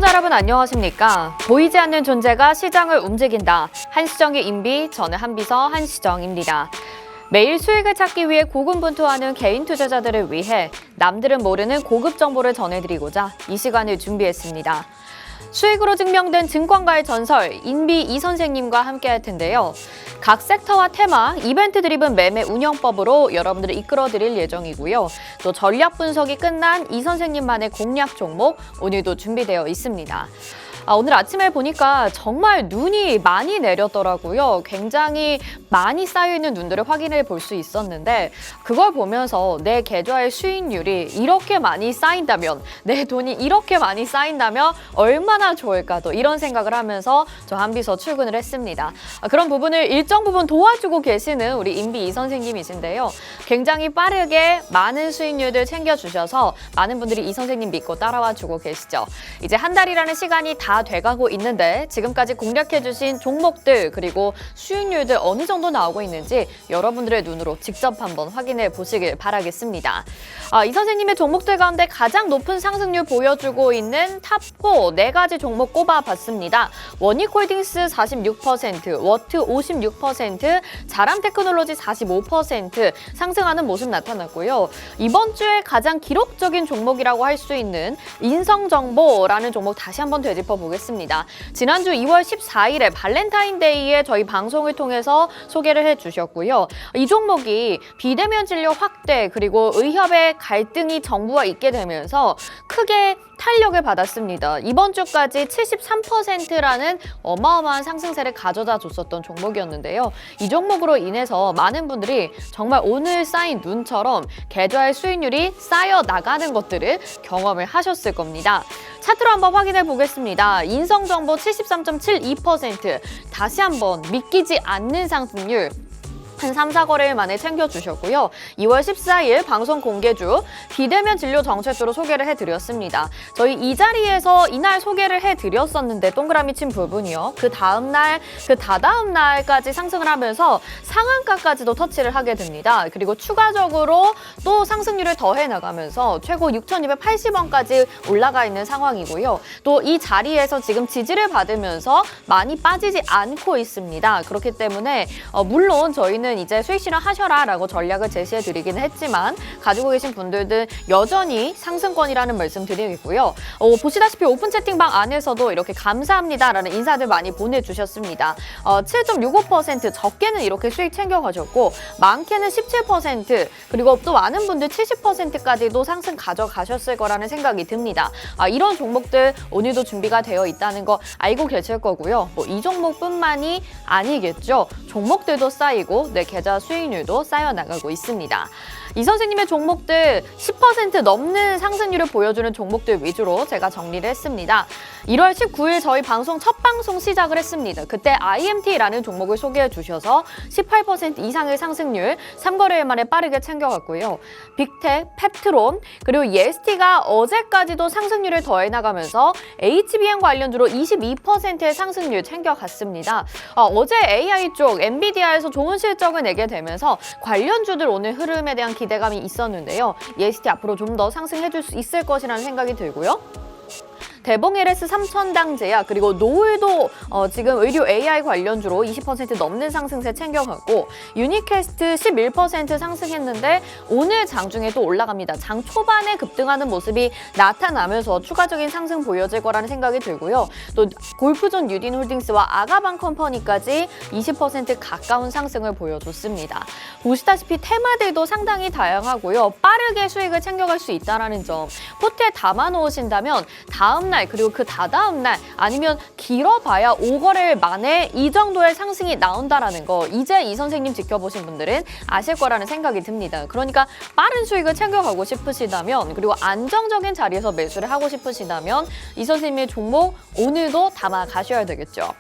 시청자 여러분 안녕하십니까? 보이지 않는 존재가 시장을 움직인다. 한시정의 인비, 저는 한비서 한시정입니다. 매일 수익을 찾기 위해 고군분투하는 개인 투자자들을 위해 남들은 모르는 고급 정보를 전해드리고자 이 시간을 준비했습니다. 수익으로 증명된 증권가의 전설, 인비 이 선생님과 함께 할 텐데요. 각 섹터와 테마, 이벤트 드리븐 매매 운영법으로 여러분들을 이끌어드릴 예정이고요. 또 전략 분석이 끝난 이 선생님만의 공략 종목 오늘도 준비되어 있습니다. 오늘 아침에 보니까 정말 눈이 많이 내렸더라고요. 굉장히 많이 쌓여있는 눈들을 확인해 볼 수 있었는데 그걸 보면서 내 계좌의 수익률이 이렇게 많이 쌓인다면, 내 돈이 이렇게 많이 쌓인다면 얼마나 좋을까, 또 이런 생각을 하면서 저 한비서 출근을 했습니다. 그런 부분을 일정 부분 도와주고 계시는 우리 인비 이 선생님이신데요. 굉장히 빠르게 많은 수익률들 챙겨주셔서 많은 분들이 이 선생님 믿고 따라와 주고 계시죠. 이제 한 달이라는 시간이 다 돼가고 있는데 지금까지 공략해주신 종목들 그리고 수익률들 어느 정도 나오고 있는지 여러분들의 눈으로 직접 한번 확인해 보시길 바라겠습니다. 이 선생님의 종목들 가운데 가장 높은 상승률 보여주고 있는 탑4 4가지 종목 꼽아봤습니다. 원익홀딩스 46%, 워트 56%, 자람테크놀로지 45% 상승하는 모습 나타났고요. 이번 주에 가장 기록적인 종목이라고 할 수 있는 인성정보라는 종목 다시 한번 되짚어 보겠습니다. 지난주 2월 14일에 발렌타인데이에 저희 방송을 통해서 소개를 해주셨고요. 이 종목이 비대면 진료 확대 그리고 의협의 갈등이 정부와 있게 되면서 크게 탄력을 받았습니다. 이번 주까지 73%라는 어마어마한 상승세를 가져다 줬었던 종목이었는데요. 이 종목으로 인해서 많은 분들이 정말 오늘 쌓인 눈처럼 계좌의 수익률이 쌓여 나가는 것들을 경험을 하셨을 겁니다. 차트로 한번 확인해 보겠습니다. 인성정보 73.72%, 다시 한번 믿기지 않는 상승률. 한 3, 4거래일 만에 챙겨주셨고요. 2월 14일 방송 공개주 비대면 진료 정책주로 소개를 해드렸습니다. 저희 이 자리에서 이날 소개를 해드렸었는데 동그라미 친 부분이요. 그 다음날, 그 다다음 날까지 상승을 하면서 상한가까지도 터치를 하게 됩니다. 그리고 추가적으로 또 상승률을 더해 나가면서 최고 6,280원까지 올라가 있는 상황이고요. 또 이 자리에서 지금 지지를 받으면서 많이 빠지지 않고 있습니다. 그렇기 때문에 물론 저희는 이제 수익 실현하셔라 라고 전략을 제시해 드리기는 했지만 가지고 계신 분들은 여전히 상승권이라는 말씀 드리겠고요. 보시다시피 오픈 채팅방 안에서도 이렇게 감사합니다 라는 인사들 많이 보내주셨습니다. 7.65% 적게는 이렇게 수익 챙겨가셨고 많게는 17% 그리고 또 많은 분들 70%까지도 상승 가져가셨을 거라는 생각이 듭니다. 이런 종목들 오늘도 준비가 되어 있다는 거 알고 계실 거고요. 이 종목뿐만이 아니겠죠. 종목들도 쌓이고 내 계좌 수익률도 쌓여나가고 있습니다. 이 선생님의 종목들 10% 넘는 상승률을 보여주는 종목들 위주로 제가 정리를 했습니다. 1월 19일 저희 방송 첫 방송 시작을 했습니다. 그때 IMT라는 종목을 소개해 주셔서 18% 이상의 상승률 3거래일 만에 빠르게 챙겨갔고요. 빅텍, 펩트론, 그리고 EST가 어제까지도 상승률을 더해 나가면서 HBM 관련주로 22%의 상승률 챙겨갔습니다. 어제 AI 쪽 엔비디아에서 좋은 실적을 내게 되면서 관련주들 오늘 흐름에 대한 기대감이 있었는데요. EST 앞으로 좀 더 상승해줄 수 있을 것이라는 생각이 들고요. 대봉 LS 3,000당 제약 그리고 노을도 지금 의료 AI 관련주로 20% 넘는 상승세 챙겨갔고 유니캐스트 11% 상승했는데 오늘 장중에 또 올라갑니다. 장 초반에 급등하는 모습이 나타나면서 추가적인 상승 보여질 거라는 생각이 들고요. 또 골프존 유딘홀딩스와 아가방 컴퍼니까지 20% 가까운 상승을 보여줬습니다. 보시다시피 테마들도 상당히 다양하고요. 빠르게 수익을 챙겨갈 수 있다는 점 포트에 담아놓으신다면 다음 날 그리고 그 다다음 날 아니면 길어봐야 5거래일 만에 이 정도의 상승이 나온다라는 거 이제 이 선생님 지켜보신 분들은 아실 거라는 생각이 듭니다. 그러니까 빠른 수익을 챙겨가고 싶으시다면 그리고 안정적인 자리에서 매수를 하고 싶으시다면 이 선생님의 종목 오늘도 담아 가셔야 되겠죠.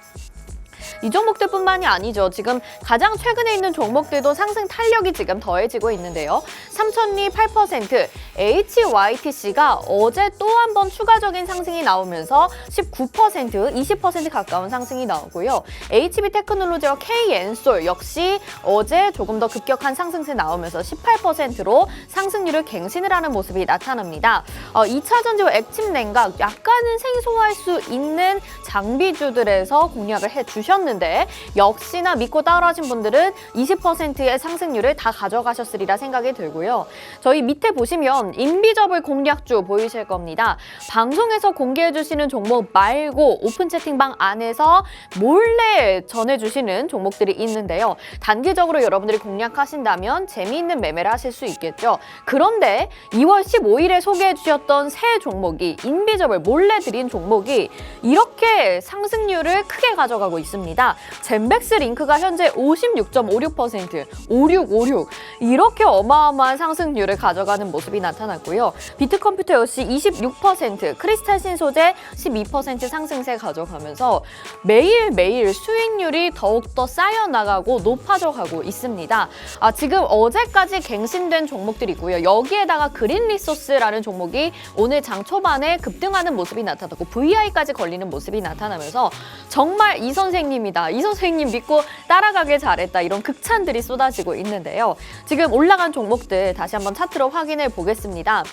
이 종목들뿐만이 아니죠. 지금 가장 최근에 있는 종목들도 상승 탄력이 지금 더해지고 있는데요. 삼천리 8%, HYTC가 어제 또 한 번 추가적인 상승이 나오면서 19%, 20% 가까운 상승이 나오고요. HB테크놀로지와 KN솔 역시 어제 조금 더 급격한 상승세 나오면서 18%로 상승률을 갱신을 하는 모습이 나타납니다. 2차 전지와 액침 냉각 약간은 생소할 수 있는 장비주들에서 공략을 해주셨는데 역시나 믿고 따라하신 분들은 20%의 상승률을 다 가져가셨으리라 생각이 들고요. 저희 밑에 보시면 인비저블 공략주 보이실 겁니다. 방송에서 공개해주시는 종목 말고 오픈 채팅방 안에서 몰래 전해주시는 종목들이 있는데요. 단기적으로 여러분들이 공략하신다면 재미있는 매매를 하실 수 있겠죠. 그런데 2월 15일에 소개해주셨던 새 종목이 인비저블 몰래 드린 종목이 이렇게 상승률을 크게 가져가고 있습니다. 젠백스 링크가 현재 56.56%, 5656 이렇게 어마어마한 상승률을 가져가는 모습이 나타났고요. 비트컴퓨터 역시 26%, 크리스탈 신소재 12% 상승세 가져가면서 매일매일 수익률이 더욱더 쌓여나가고 높아져 가고 있습니다. 지금 어제까지 갱신된 종목들이고요. 여기에다가 그린 리소스라는 종목이 오늘 장 초반에 급등하는 모습이 나타났고 VI까지 걸리는 모습이 나타나면서 정말 이 선생님이다. 이 선생님 믿고 따라가길 잘했다. 이런 극찬들이 쏟아지고 있는데요. 지금 올라간 종목들 다시 한번 차트로 확인해 보겠습니다.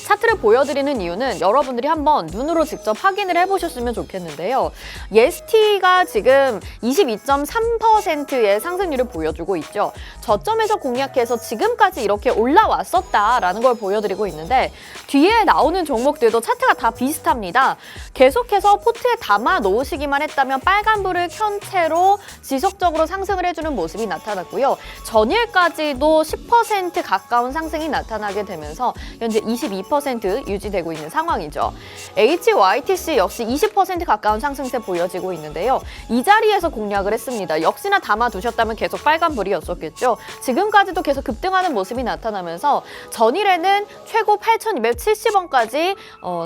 차트를 보여드리는 이유는 여러분들이 한번 눈으로 직접 확인을 해보셨으면 좋겠는데요. 예스티가 지금 22.3%의 상승률을 보여주고 있죠. 저점에서 공략해서 지금까지 이렇게 올라왔었다라는 걸 보여드리고 있는데 뒤에 나오는 종목들도 차트가 다 비슷합니다. 계속해서 포트에 담아 놓으시기만 했다면 빨간불을 켠 채로 지속적으로 상승을 해주는 모습이 나타났고요. 전일까지도 10% 가까운 상승이 나타나게 되면서 현재 22% 유지되고 있는 상황이죠. HYTC 역시 20% 가까운 상승세 보여지고 있는데요. 이 자리에서 공략을 했습니다. 역시나 담아두셨다면 계속 빨간불이었었겠죠. 지금까지도 계속 급등하는 모습이 나타나면서 전일에는 최고 8,270원까지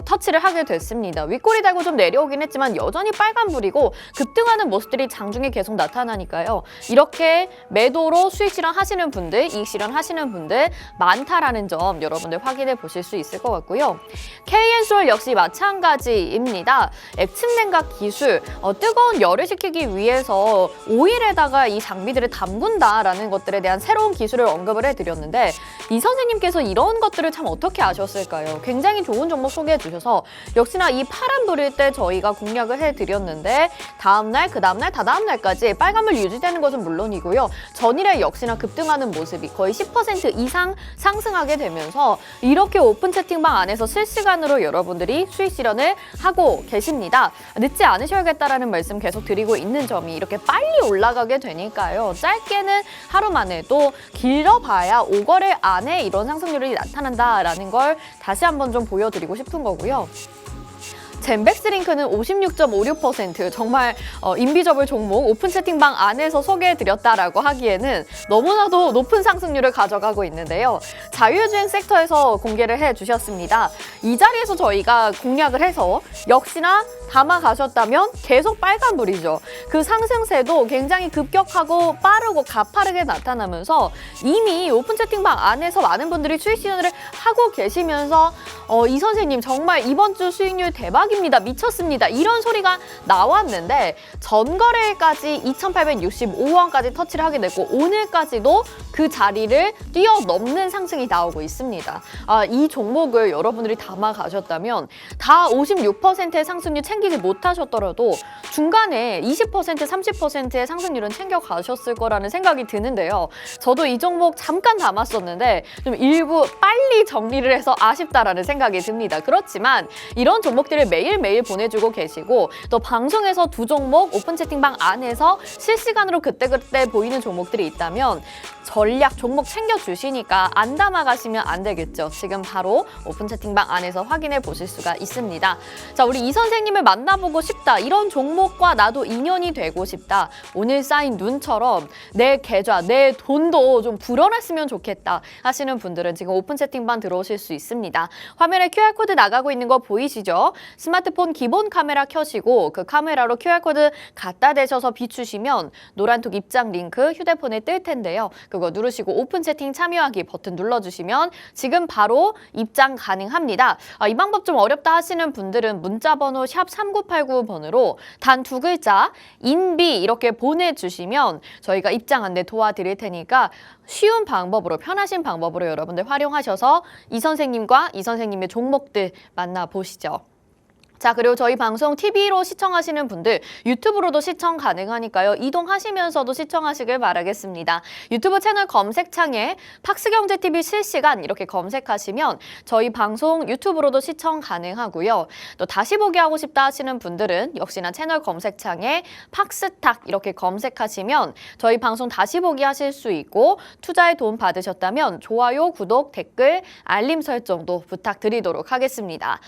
터치를 하게 됐습니다. 윗꼬리 달고 좀 내려오긴 했지만 여전히 빨간불이고 급등하는 모습들이 장중에 계속 나타나니까요. 이렇게 매도로 수익 실현하시는 분들, 이익 실현하시는 분들 많다라는 점 여러분들 확인해 보실 수 있을 것 같고요. KN솔 역시 마찬가지입니다. 액침 냉각 기술, 뜨거운 열을 식히기 위해서 오일에다가 이 장비들을 담근다라는 것들에 대한 새로운 기술을 언급을 해드렸는데 이 선생님께서 이런 것들을 참 어떻게 아셨을까요? 굉장히 좋은 종목 소개해 주셔서 역시나 이 파란불일 때 저희가 공략을 해드렸는데 다음날, 그 다음날, 다다음날까지 빨간불 유지되는 것은 물론이고요. 전일에 역시나 급등하는 모습이 거의 10% 이상 상승하게 되면서 이렇게 오픈 채팅방 안에서 실시간으로 여러분들이 수익 실현을 하고 계십니다. 늦지 않으셔야겠다라는 말씀 계속 드리고 있는 점이 이렇게 빨리 올라가게 되니까요. 짧게는 하루 만에 또 길어봐야 5거래 안에 이런 상승률이 나타난다라는 걸 다시 한번 좀 보여드리고 싶은 거고요. 젠백스 링크는 56.56% 정말 인비저블 종목 오픈 채팅방 안에서 소개해드렸다라고 하기에는 너무나도 높은 상승률을 가져가고 있는데요. 자유주행 섹터에서 공개를 해주셨습니다. 이 자리에서 저희가 공략을 해서 역시나 담아가셨다면 계속 빨간불이죠. 그 상승세도 굉장히 급격하고 빠르고 가파르게 나타나면서 이미 오픈 채팅방 안에서 많은 분들이 수익 실현을 하고 계시면서 이 선생님 정말 이번 주 수익률 대박입니다. 미쳤습니다. 이런 소리가 나왔는데 전거래일까지 2,865원까지 터치를 하게 됐고 오늘까지도 그 자리를 뛰어넘는 상승이 나오고 있습니다. 이 종목을 여러분들이 담아가셨다면 다 56%의 상승률 챙기지 못하셨더라도 중간에 20%, 30%의 상승률은 챙겨가셨을 거라는 생각이 드는데요. 저도 이 종목 잠깐 담았었는데 좀 일부 빨리 정리를 해서 아쉽다라는 생각이 듭니다. 그렇지만 이런 종목들을 매일매일 보내주고 계시고 또 방송에서 두 종목 오픈 채팅방 안에서 실시간으로 그때그때 보이는 종목들이 있다면 전략 종목 챙겨주시니까 안 담아가시면 안 되겠죠. 지금 바로 오픈 채팅방 안에서 확인해 보실 수가 있습니다. 자, 우리 이 선생님을 만나보고 싶다. 이런 종목과 나도 인연이 되고 싶다. 오늘 쌓인 눈처럼 내 계좌, 내 돈도 좀 불어났으면 좋겠다 하시는 분들은 지금 오픈 채팅방 들어오실 수 있습니다. 화면에 QR코드 나가고 있는 거 보이시죠? 스마트 스마트폰 기본 카메라 켜시고 그 카메라로 QR코드 갖다 대셔서 비추시면 노란톡 입장 링크 휴대폰에 뜰 텐데요. 그거 누르시고 오픈 채팅 참여하기 버튼 눌러주시면 지금 바로 입장 가능합니다. 이 방법 좀 어렵다 하시는 분들은 문자번호 샵 3989번으로 단 2글자 인비 이렇게 보내주시면 저희가 입장 안내 도와드릴 테니까 쉬운 방법으로 편하신 방법으로 여러분들 활용하셔서 이 선생님과 이 선생님의 종목들 만나보시죠. 자, 그리고 저희 방송 TV로 시청하시는 분들 유튜브로도 시청 가능하니까요. 이동하시면서도 시청하시길 바라겠습니다. 유튜브 채널 검색창에 팍스경제TV 실시간 이렇게 검색하시면 저희 방송 유튜브로도 시청 가능하고요. 또 다시 보기 하고 싶다 하시는 분들은 역시나 채널 검색창에 팍스탁 이렇게 검색하시면 저희 방송 다시 보기 하실 수 있고 투자에 도움 받으셨다면 좋아요, 구독, 댓글, 알림 설정도 부탁드리도록 하겠습니다.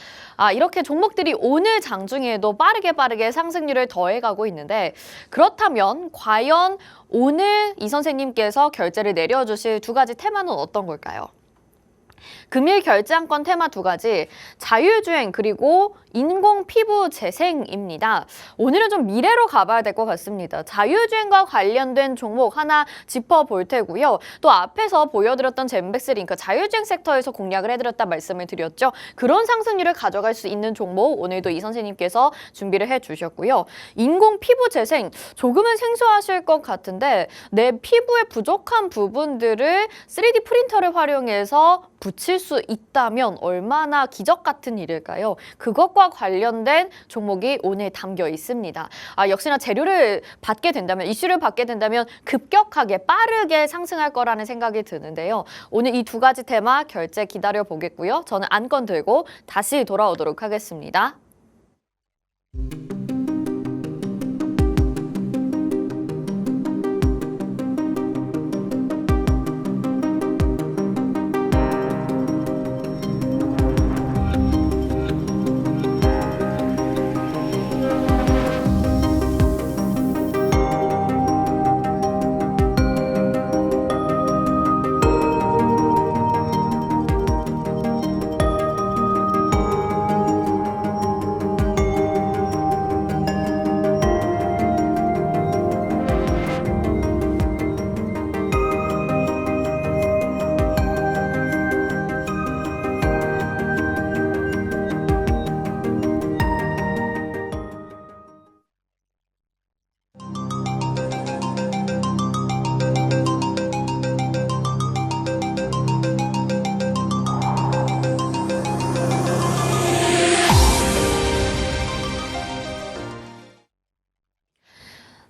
이렇게 종목들이 오늘 장중에도 빠르게 상승률을 더해가고 있는데 그렇다면 과연 오늘 이 선생님께서 결제를 내려주실 2가지 테마는 어떤 걸까요? 금일 결제안건 테마 2가지, 자율주행 그리고 인공 피부 재생입니다. 오늘은 좀 미래로 가봐야 될 것 같습니다. 자율주행과 관련된 종목 하나 짚어볼 테고요. 또 앞에서 보여드렸던 젠백스 링크 자율주행 섹터에서 공략을 해드렸다 말씀을 드렸죠. 그런 상승률을 가져갈 수 있는 종목 오늘도 이 선생님께서 준비를 해주셨고요. 인공 피부 재생 조금은 생소하실 것 같은데 내 피부의 부족한 부분들을 3D 프린터를 활용해서 붙일 수 있다면 얼마나 기적 같은 일일까요? 그것과 관련된 종목이 오늘 담겨 있습니다. 역시나 재료를 받게 된다면, 이슈를 받게 된다면 급격하게 빠르게 상승할 거라는 생각이 드는데요. 오늘 이 2가지 테마 결제 기다려 보겠고요. 저는 안건 들고 다시 돌아오도록 하겠습니다.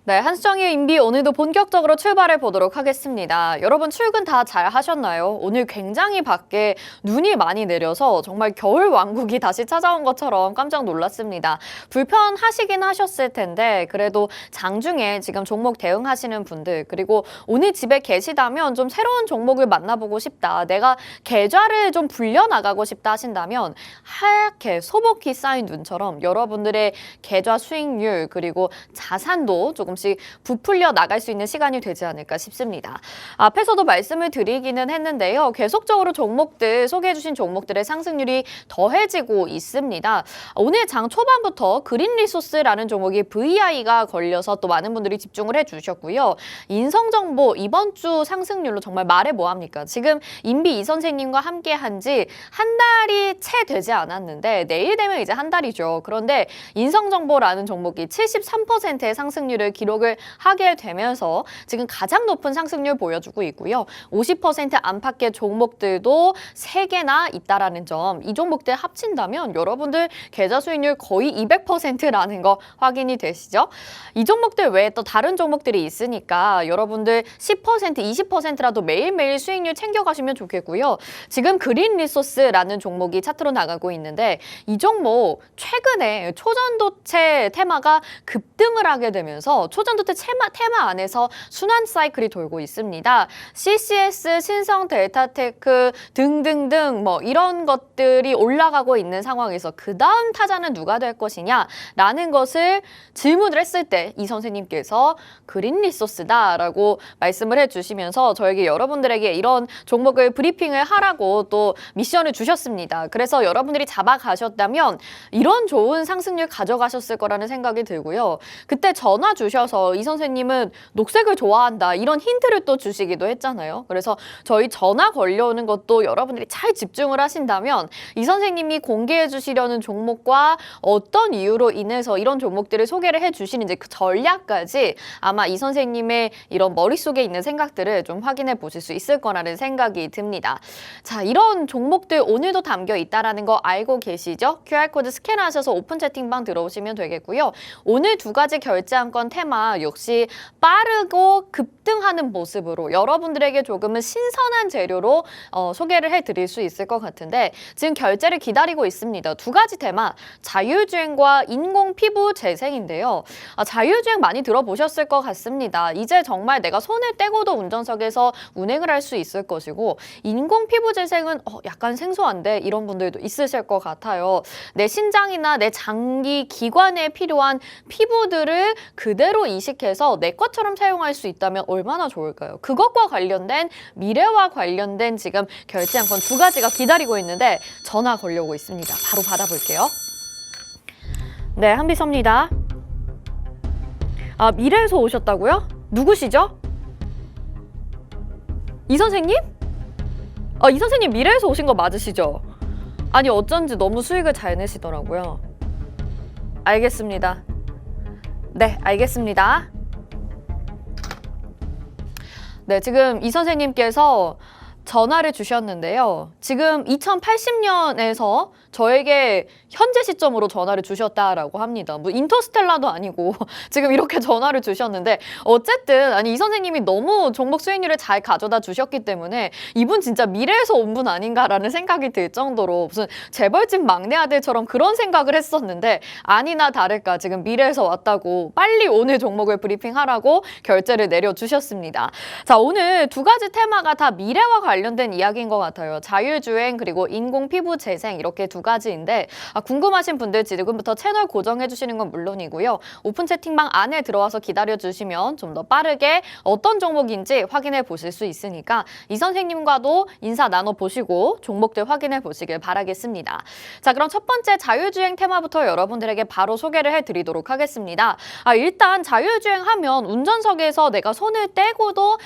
네, 한수정의 인비 오늘도 본격적으로 출발해 보도록 하겠습니다. 여러분 출근 다 잘 하셨나요? 오늘 굉장히 밖에 눈이 많이 내려서 정말 겨울 왕국이 다시 찾아온 것처럼 깜짝 놀랐습니다. 불편하시긴 하셨을 텐데 그래도 장중에 지금 종목 대응하시는 분들 그리고 오늘 집에 계시다면 좀 새로운 종목을 만나보고 싶다. 내가 계좌를 좀 불려나가고 싶다 하신다면 하얗게 소복히 쌓인 눈처럼 여러분들의 계좌 수익률 그리고 자산도 조금씩 부풀려 나갈 수 있는 시간이 되지 않을까 싶습니다. 앞에서도 말씀을 드리기는 했는데요. 계속적으로 종목들, 소개해주신 종목들의 상승률이 더해지고 있습니다. 오늘 장 초반부터 그린리소스라는 종목이 VI가 걸려서 또 많은 분들이 집중을 해주셨고요. 인성정보 이번 주 상승률로 정말 말해 뭐합니까? 지금 인비 이 선생님과 함께 한 지 한 달이 채 되지 않았는데 내일 되면 이제 한 달이죠. 그런데 인성정보라는 종목이 73%의 상승률을 기록을 하게 되면서 지금 가장 높은 상승률 보여주고 있고요. 50% 안팎의 종목들도 3개나 있다라는 점. 이 종목들 합친다면 여러분들 계좌 수익률 거의 200%라는 거 확인이 되시죠? 이 종목들 외에 또 다른 종목들이 있으니까 여러분들 10%, 20%라도 매일매일 수익률 챙겨가시면 좋겠고요. 지금 그린리소스라는 종목이 차트로 나가고 있는데 이 종목 최근에 초전도체 테마가 급등을 하게 되면서 초전도체 테마 안에서 순환 사이클이 돌고 있습니다. CCS, 신성 델타테크 등등등 뭐 이런 것들이 올라가고 있는 상황에서 그 다음 타자는 누가 될 것이냐라는 것을 질문을 했을 때 이 선생님께서 그린 리소스다라고 말씀을 해주시면서 저에게 여러분들에게 이런 종목을 브리핑을 하라고 또 미션을 주셨습니다. 그래서 여러분들이 잡아가셨다면 이런 좋은 상승률 가져가셨을 거라는 생각이 들고요. 그때 전화 주셔서 이 선생님은 녹색을 좋아한다 이런 힌트를 또 주시기도 했잖아요. 그래서 저희 전화 걸려오는 것도 여러분들이 잘 집중을 하신다면 이 선생님이 공개해 주시려는 종목과 어떤 이유로 인해서 이런 종목들을 소개를 해 주시는지 그 전략까지 아마 이 선생님의 이런 머릿속에 있는 생각들을 좀 확인해 보실 수 있을 거라는 생각이 듭니다. 자, 이런 종목들 오늘도 담겨 있다라는 거 알고 계시죠? QR코드 스캔하셔서 오픈 채팅방 들어오시면 되겠고요. 오늘 두 가지 결제안건 테마 역시 빠르고 급등하는 모습으로 여러분들에게 조금은 신선한 재료로 소개를 해드릴 수 있을 것 같은데 지금 결제를 기다리고 있습니다. 두 가지 테마, 자율주행과 인공 피부 재생인데요. 자율주행 많이 들어보셨을 것 같습니다. 이제 정말 내가 손을 떼고도 운전석에서 운행을 할 수 있을 것이고 인공 피부 재생은 약간 생소한데 이런 분들도 있으실 것 같아요. 내 신장이나 내 장기 기관에 필요한 피부들을 그대로 이식해서 내 것처럼 사용할 수 있다면 얼마나 좋을까요? 그것과 관련된 미래와 관련된 지금 결제안건 두 가지가 기다리고 있는데 전화 걸려오고 있습니다. 바로 받아볼게요. 네, 한비서입니다. 미래에서 오셨다고요? 누구시죠? 이 선생님? 이 선생님 미래에서 오신 거 맞으시죠? 아니 어쩐지 너무 수익을 잘 내시더라고요. 알겠습니다. 네, 알겠습니다. 네, 지금 이 선생님께서 전화를 주셨는데요. 지금 2080년에서 저에게 현재 시점으로 전화를 주셨다라고 합니다. 뭐 인터스텔라도 아니고 지금 이렇게 전화를 주셨는데 어쨌든 아니 이 선생님이 너무 종목 수익률을 잘 가져다 주셨기 때문에 이분 진짜 미래에서 온 분 아닌가라는 생각이 들 정도로 무슨 재벌집 막내 아들처럼 그런 생각을 했었는데 아니나 다를까 지금 미래에서 왔다고 빨리 오늘 종목을 브리핑하라고 결제를 내려주셨습니다. 자, 오늘 두 가지 테마가 다 미래와 관련된 이야기인 것 같아요. 자율주행 그리고 인공 피부 재생 이렇게 두 가지인데 궁금하신 분들 지금부터 채널 고정해 주시는 건 물론이고요. 오픈 채팅방 안에 들어와서 기다려주시면 좀 더 빠르게 어떤 종목인지 확인해 보실 수 있으니까 이 선생님과도 인사 나눠보시고 종목들 확인해 보시길 바라겠습니다. 자, 그럼 첫 번째 자율주행 테마부터 여러분들에게 바로 소개를 해드리도록 하겠습니다. 일단 자율주행 하면 운전석에서 내가 손을 떼고도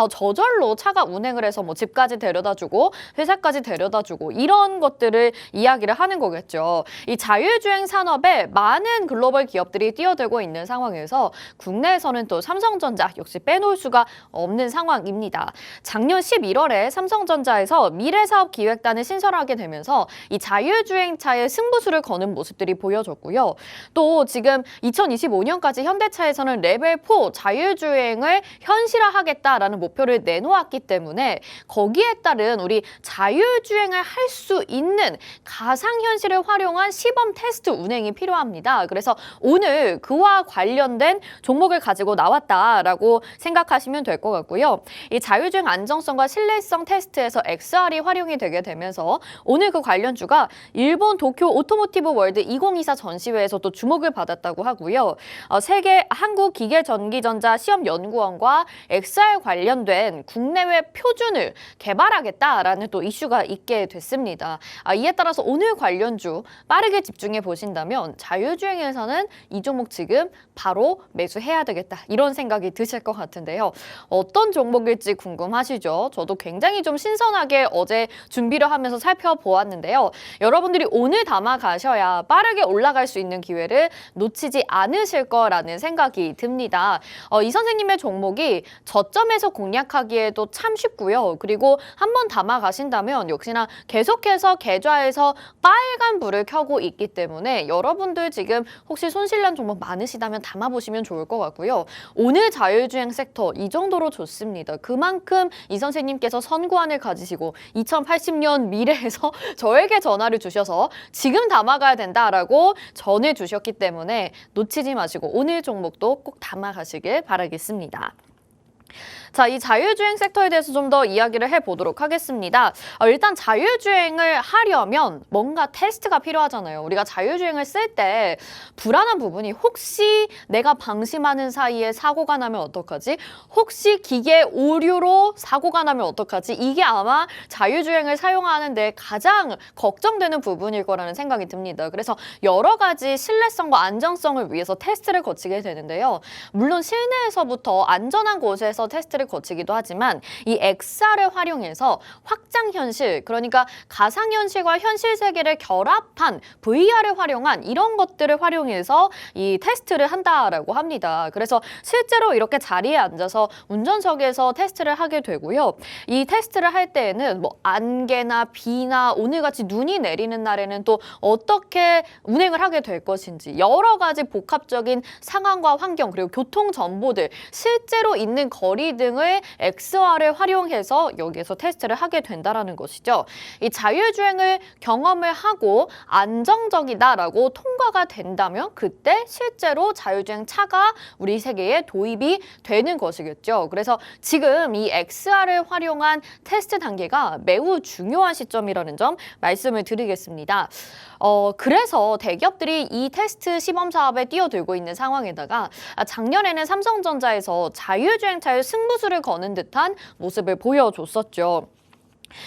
저절로 차가 운행을 해서 뭐 집까지 데려다주고 회사까지 데려다주고 이런 것들을 이야기를 하는 거겠죠. 이 자율주행 산업에 많은 글로벌 기업들이 뛰어들고 있는 상황에서 국내에서는 또 삼성전자 역시 빼놓을 수가 없는 상황입니다. 작년 11월에 삼성전자에서 미래사업기획단을 신설하게 되면서 이 자율주행차의 승부수를 거는 모습들이 보여졌고요. 또 지금 2025년까지 현대차에서는 레벨 4 자율주행을 현실화하겠다라는 목표를 내놓았기 때문에 거기에 따른 우리 자율주행을 할 수 있는 가상현실을 활용한 시범 테스트 운행이 필요합니다. 그래서 오늘 그와 관련된 종목을 가지고 나왔다라고 생각하시면 될 것 같고요. 이 자율주행 안정성과 신뢰성 테스트에서 XR이 활용이 되게 되면서 오늘 그 관련주가 일본 도쿄 오토모티브 월드 2024 전시회에서 또 주목을 받았다고 하고요. 세계 한국기계전기전자 시험연구원과 XR 관련된 국내외 표준을 개발하겠다라는 또 이슈가 있게 됐습니다. 이에 따라서 오늘 관련주 빠르게 집중해 보신다면 자율주행에서는 이 종목 지금 바로 매수해야 되겠다 이런 생각이 드실 것 같은데요. 어떤 종목일지 궁금하시죠? 저도 굉장히 좀 신선하게 어제 준비를 하면서 살펴보았는데요. 여러분들이 오늘 담아 가셔야 빠르게 올라갈 수 있는 기회를 놓치지 않으실 거라는 생각이 듭니다. 이 선생님의 종목이 저점에서 공략하기에도 참 쉽고요. 그리고 정도 한번 담아 가신다면 역시나 계속해서 계좌에서 빨간 불을 켜고 있기 때문에 여러분들 지금 혹시 손실난 종목 많으시다면 담아보시면 좋을 것 같고요. 오늘 자율주행 섹터 이 정도로 좋습니다. 그만큼 이 선생님께서 선구안을 가지시고 2080년 미래에서 저에게 전화를 주셔서 지금 담아가야 된다라고 전해주셨기 때문에 놓치지 마시고 오늘 종목도 꼭 담아가시길 바라겠습니다. 자, 이 자율주행 섹터에 대해서 좀 더 이야기를 해보도록 하겠습니다. 일단 자율주행을 하려면 뭔가 테스트가 필요하잖아요. 우리가 자율주행을 쓸 때 불안한 부분이 혹시 내가 방심하는 사이에 사고가 나면 어떡하지? 혹시 기계 오류로 사고가 나면 어떡하지? 이게 아마 자율주행을 사용하는데 가장 걱정되는 부분일 거라는 생각이 듭니다. 그래서 여러 가지 신뢰성과 안정성을 위해서 테스트를 거치게 되는데요. 물론 실내에서부터 안전한 곳에서 테스트를 거치기도 하지만 이 XR을 활용해서 확장현실, 그러니까 가상현실과 현실 세계를 결합한 VR을 활용한 이런 것들을 활용해서 이 테스트를 한다라고 합니다. 그래서 실제로 이렇게 자리에 앉아서 운전석에서 테스트를 하게 되고요. 이 테스트를 할 때에는 뭐 안개나 비나 오늘같이 눈이 내리는 날에는 또 어떻게 운행을 하게 될 것인지 여러 가지 복합적인 상황과 환경 그리고 교통 정보들 실제로 있는 거리 등을 XR을 활용해서 여기에서 테스트를 하게 된다는 것이죠. 이 자율주행을 경험을 하고 안정적이다라고 통과가 된다면 그때 실제로 자율주행 차가 우리 세계에 도입이 되는 것이겠죠. 그래서 지금 이 XR을 활용한 테스트 단계가 매우 중요한 시점이라는 점 말씀을 드리겠습니다. 그래서 대기업들이 이 테스트 시범 사업에 뛰어들고 있는 상황에다가 작년에는 삼성전자에서 자율주행차의 승부수를 거는 듯한 모습을 보여줬었죠.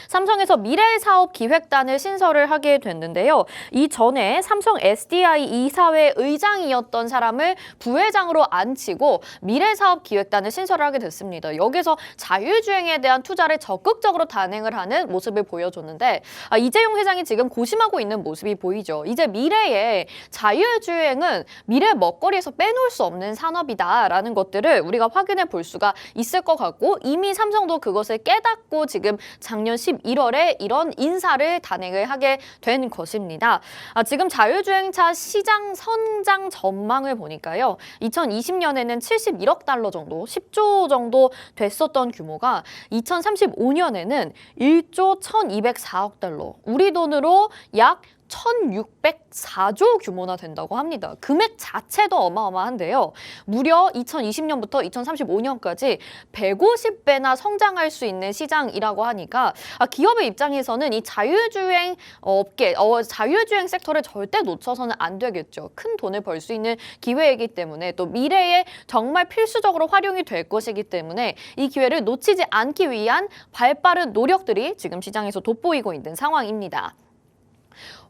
삼성에서 미래사업기획단을 신설을 하게 됐는데요. 이전에 삼성 SDI 이사회 의장이었던 사람을 부회장으로 앉히고 미래사업기획단을 신설을 하게 됐습니다. 여기서 자율주행에 대한 투자를 적극적으로 단행을 하는 모습을 보여줬는데 이재용 회장이 지금 고심하고 있는 모습이 보이죠. 이제 미래의 자율주행은 미래 먹거리에서 빼놓을 수 없는 산업이다라는 것들을 우리가 확인해 볼 수가 있을 것 같고 이미 삼성도 그것을 깨닫고 지금 작년 11월에 이런 인사를 단행을 하게 된 것입니다. 지금 자율주행차 시장 성장 전망을 보니까요. 2020년에는 71억 달러 정도, 10조 정도 됐었던 규모가 2035년에는 1조 1204억 달러, 우리 돈으로 약 1604조 규모나 된다고 합니다. 금액 자체도 어마어마한데요. 무려 2020년부터 2035년까지 150배나 성장할 수 있는 시장이라고 하니까 기업의 입장에서는 이 자율주행 업계, 자율주행 섹터를 절대 놓쳐서는 안 되겠죠. 큰 돈을 벌 수 있는 기회이기 때문에 또 미래에 정말 필수적으로 활용이 될 것이기 때문에 이 기회를 놓치지 않기 위한 발빠른 노력들이 지금 시장에서 돋보이고 있는 상황입니다.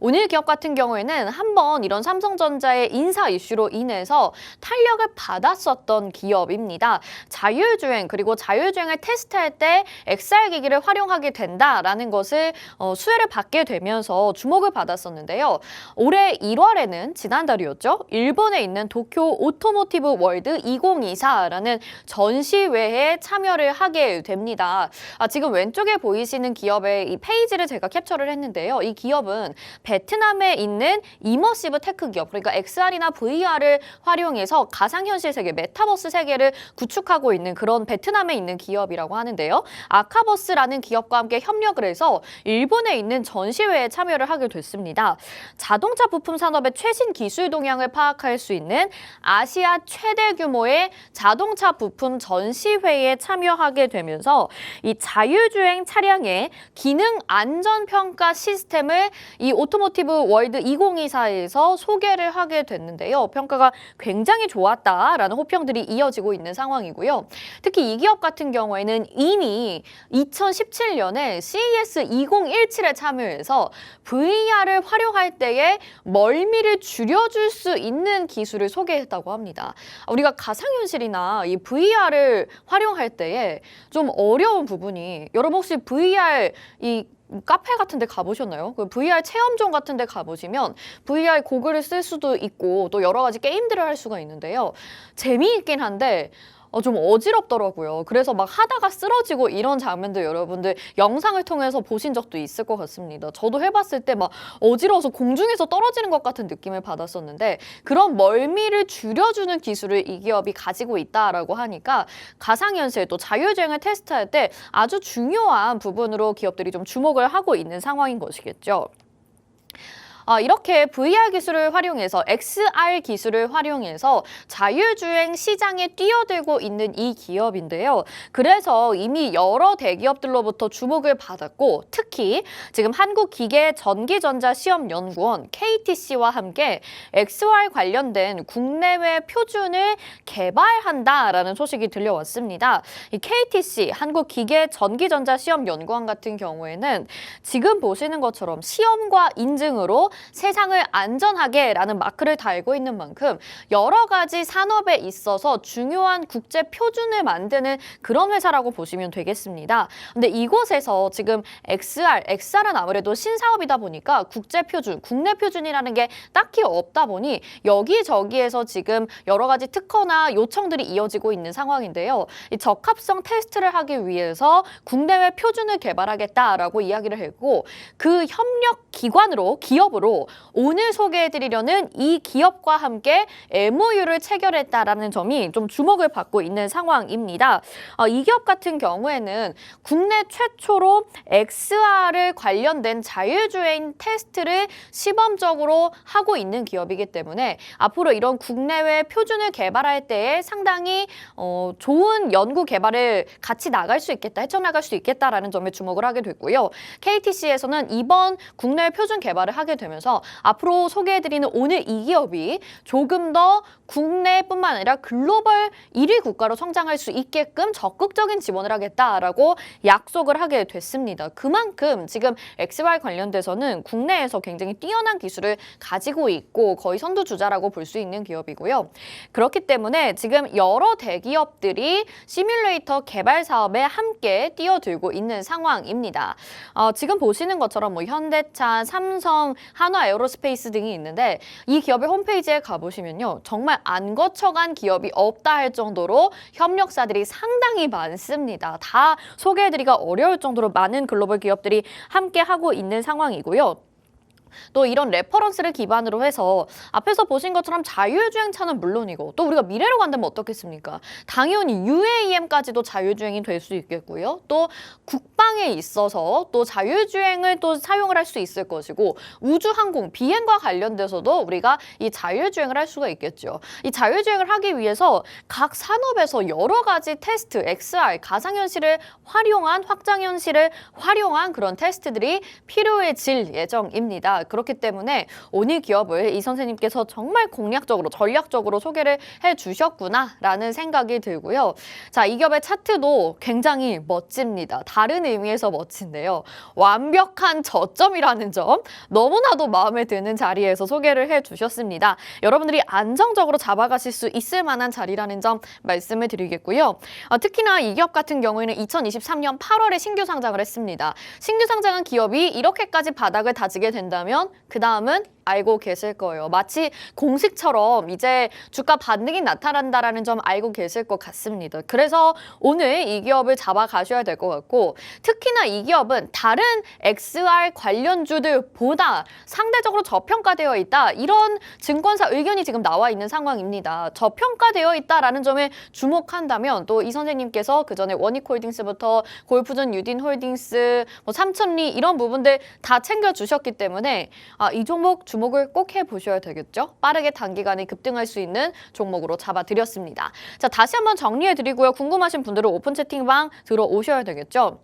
오늘 기업 같은 경우에는 한번 이런 삼성전자의 인사 이슈로 인해서 탄력을 받았었던 기업입니다. 자율주행 그리고 자율주행을 테스트할 때 XR 기기를 활용하게 된다라는 것을 수혜를 받게 되면서 주목을 받았었는데요. 올해 1월에는 지난달이었죠. 일본에 있는 도쿄 오토모티브 월드 2024라는 전시회에 참여를 하게 됩니다. 지금 왼쪽에 보이시는 기업의 이 페이지를 제가 캡처를 했는데요. 이 기업은 베트남에 있는 이머시브 테크 기업, 그러니까 XR이나 VR을 활용해서 가상현실 세계, 메타버스 세계를 구축하고 있는 그런 베트남에 있는 기업이라고 하는데요. 아카버스라는 기업과 함께 협력을 해서 일본에 있는 전시회에 참여를 하게 됐습니다. 자동차 부품 산업의 최신 기술 동향을 파악할 수 있는 아시아 최대 규모의 자동차 부품 전시회에 참여하게 되면서 이 자율주행 차량의 기능 안전 평가 시스템을 이 오토모티브 월드 2024에서 소개를 하게 됐는데요. 평가가 굉장히 좋았다라는 호평들이 이어지고 있는 상황이고요. 특히 이 기업 같은 경우에는 이미 2017년에 CES 2017에 참여해서 VR을 활용할 때에 멀미를 줄여줄 수 있는 기술을 소개했다고 합니다. 우리가 가상현실이나 이 VR을 활용할 때에 좀 어려운 부분이 여러분 혹시 VR 이 카페 같은 데 가보셨나요? 그 VR 체험존 같은 데 가보시면 VR 고글을 쓸 수도 있고 또 여러 가지 게임들을 할 수가 있는데요. 재미있긴 한데 좀 어지럽더라고요. 그래서 막 하다가 쓰러지고 이런 장면들 여러분들 영상을 통해서 보신 적도 있을 것 같습니다. 저도 해봤을 때 막 어지러워서 공중에서 떨어지는 것 같은 느낌을 받았었는데 그런 멀미를 줄여주는 기술을 이 기업이 가지고 있다라고 하니까 가상현실 또 자율주행을 테스트할 때 아주 중요한 부분으로 기업들이 좀 주목을 하고 있는 상황인 것이겠죠. 이렇게 VR 기술을 활용해서 XR 기술을 활용해서 자율주행 시장에 뛰어들고 있는 이 기업인데요. 그래서 이미 여러 대기업들로부터 주목을 받았고 특히 지금 한국기계전기전자시험연구원 KTC와 함께 XR 관련된 국내외 표준을 개발한다라는 소식이 들려왔습니다. 이 KTC 한국기계전기전자시험연구원 같은 경우에는 지금 보시는 것처럼 시험과 인증으로 세상을 안전하게라는 마크를 달고 있는 만큼 여러 가지 산업에 있어서 중요한 국제 표준을 만드는 그런 회사라고 보시면 되겠습니다. 근데 이곳에서 지금 XR은 아무래도 신사업이다 보니까 국제 표준, 국내 표준이라는 게 딱히 없다 보니 여기저기에서 지금 여러 가지 특허나 요청들이 이어지고 있는 상황인데요. 이 적합성 테스트를 하기 위해서 국내외 표준을 개발하겠다라고 이야기를 했고 그 협력 기관으로, 기업으로 오늘 소개해드리려는 이 기업과 함께 MOU를 체결했다라는 점이 좀 주목을 받고 있는 상황입니다. 이 기업 같은 경우에는 국내 최초로 XR을 관련된 자율주행 테스트를 시범적으로 하고 있는 기업이기 때문에 앞으로 이런 국내외 표준을 개발할 때에 상당히 좋은 연구 개발을 같이 나갈 수 있겠다, 헤쳐나갈 수 있겠다라는 점에 주목을 하게 됐고요. KTC에서는 이번 국내외 표준 개발을 하게 되면서 앞으로 소개해드리는 오늘 이 기업이 조금 더 국내뿐만 아니라 글로벌 1위 국가로 성장할 수 있게끔 적극적인 지원을 하겠다라고 약속을 하게 됐습니다. 그만큼 지금 XR 관련돼서는 국내에서 굉장히 뛰어난 기술을 가지고 있고 거의 선두주자라고 볼 수 있는 기업이고요. 그렇기 때문에 지금 여러 대기업들이 시뮬레이터 개발 사업에 함께 뛰어들고 있는 상황입니다. 지금 보시는 것처럼 뭐 현대차, 삼성, 한화에어로스페이스 등이 있는데 이 기업의 홈페이지에 가보시면요. 정말 안 거쳐간 기업이 없다 할 정도로 협력사들이 상당히 많습니다. 다 소개해드리기가 어려울 정도로 많은 글로벌 기업들이 함께 하고 있는 상황이고요. 또 이런 레퍼런스를 기반으로 해서 앞에서 보신 것처럼 자율주행차는 물론이고 또 우리가 미래로 간다면 어떻겠습니까? 당연히 UAM까지도 자율주행이 될 수 있겠고요. 또 국방에 있어서 또 자율주행을 또 사용을 할 수 있을 것이고 우주항공, 비행과 관련돼서도 우리가 이 자율주행을 할 수가 있겠죠. 이 자율주행을 하기 위해서 각 산업에서 여러 가지 테스트, XR, 가상현실을 활용한, 확장현실을 활용한 그런 테스트들이 필요해질 예정입니다. 그렇기 때문에 오늘 기업을 이 선생님께서 정말 공략적으로, 전략적으로 소개를 해주셨구나라는 생각이 들고요. 자, 이 기업의 차트도 굉장히 멋집니다. 다른 의미에서 멋진데요. 완벽한 저점이라는 점 너무나도 마음에 드는 자리에서 소개를 해주셨습니다. 여러분들이 안정적으로 잡아가실 수 있을 만한 자리라는 점 말씀을 드리겠고요. 특히나 이 기업 같은 경우에는 2023년 8월에 신규 상장을 했습니다. 신규 상장한 기업이 이렇게까지 바닥을 다지게 된다면 그 다음은 알고 계실 거예요. 마치 공식처럼 이제 주가 반등이 나타난다라는 점 알고 계실 것 같습니다. 그래서 오늘 이 기업을 잡아가셔야 될 것 같고 특히나 이 기업은 다른 XR 관련주들보다 상대적으로 저평가되어 있다. 이런 증권사 의견이 지금 나와 있는 상황입니다. 저평가되어 있다라는 점에 주목한다면 또 이 선생님께서 그전에 원익홀딩스부터 골프존 유딘홀딩스, 삼천리 이런 부분들 다 챙겨주셨기 때문에 이 종목 주목을 꼭 해보셔야 되겠죠. 빠르게 단기간에 급등할 수 있는 종목으로 잡아드렸습니다. 자, 다시 한번 정리해드리고요. 궁금하신 분들은 오픈 채팅방 들어오셔야 되겠죠.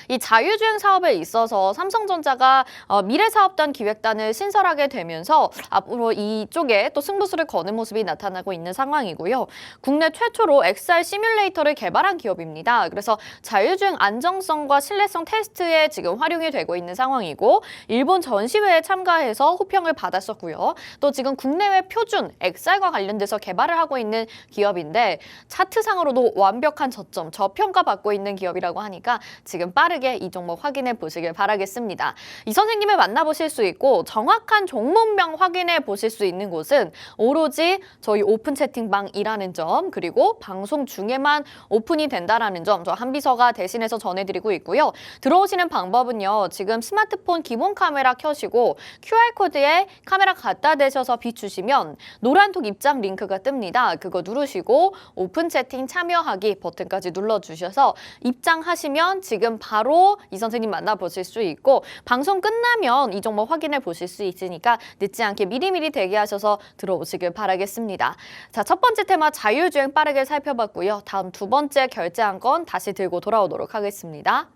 이 자율주행 사업에 있어서 삼성전자가 미래사업단 기획단을 신설하게 되면서 앞으로 이쪽에 또 승부수를 거는 모습이 나타나고 있는 상황이고요. 국내 최초로 XR 시뮬레이터를 개발한 기업입니다. 그래서 자율주행 안정성과 신뢰성 테스트에 지금 활용이 되고 있는 상황이고 일본 전시회에 참가해서 호평을 받았었고요. 또 지금 국내외 표준 XR과 관련돼서 개발을 하고 있는 기업인데 차트상으로도 완벽한 저점, 저평가받고 있는 기업이라고 하니까 지금 지금 빠르게 이 종목 확인해 보시길 바라겠습니다. 이 선생님을 만나보실 수 있고 정확한 종목명 확인해 보실 수 있는 곳은 오로지 저희 오픈 채팅방이라는 점, 그리고 방송 중에만 오픈이 된다라는 점, 저 한비서가 대신해서 전해드리고 있고요. 들어오시는 방법은요, 지금 스마트폰 기본 카메라 켜시고 QR코드에 카메라 갖다 대셔서 비추시면 노란톡 입장 링크가 뜹니다. 그거 누르시고 오픈 채팅 참여하기 버튼까지 눌러주셔서 입장하시면 지금 바로 이 선생님 만나보실 수 있고, 방송 끝나면 이 종목 확인해 보실 수 있으니까 늦지 않게 미리미리 대기하셔서 들어오시길 바라겠습니다. 자, 첫 번째 테마 자율주행 빠르게 살펴봤고요. 다음 두 번째 결제안건 다시 들고 돌아오도록 하겠습니다.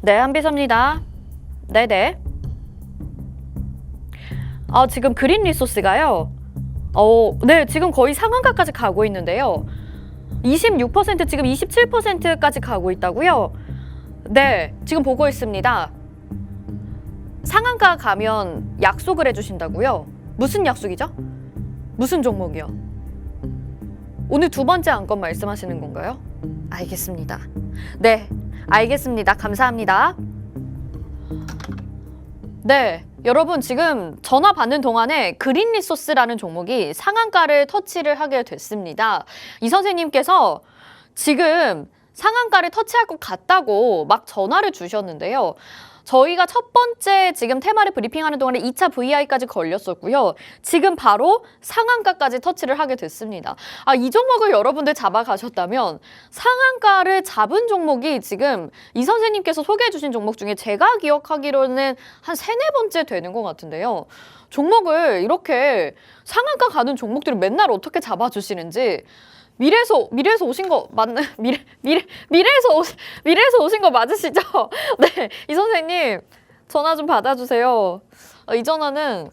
네, 한비서입니다. 네네. 지금 그린 리소스가요. 네, 지금 거의 상한가까지 가고 있는데요. 26% 지금 27%까지 가고 있다고요? 네, 지금 보고 있습니다. 상한가 가면 약속을 해주신다고요? 무슨 약속이죠? 무슨 종목이요? 오늘 두 번째 안건 말씀하시는 건가요? 알겠습니다. 네, 알겠습니다. 감사합니다. 네, 여러분 지금 전화 받는 동안에 그린 리소스라는 종목이 상한가를 터치를 하게 됐습니다. 이 선생님께서 지금 상한가를 터치할 것 같다고 막 전화를 주셨는데요. 저희가 첫 번째 지금 테마를 브리핑하는 동안에 2차 VI까지 걸렸었고요. 지금 바로 상한가까지 터치를 하게 됐습니다. 이 종목을 여러분들 잡아가셨다면 상한가를 잡은 종목이 지금 이 선생님께서 소개해 주신 종목 중에 제가 기억하기로는 한 3-4번째 되는 것 같은데요. 종목을 이렇게 상한가 가는 종목들을 맨날 어떻게 잡아주시는지 미래에서 오신 거 미래에서 오신 거 맞으시죠? 네, 이 선생님 전화 좀 받아주세요. 이 전화는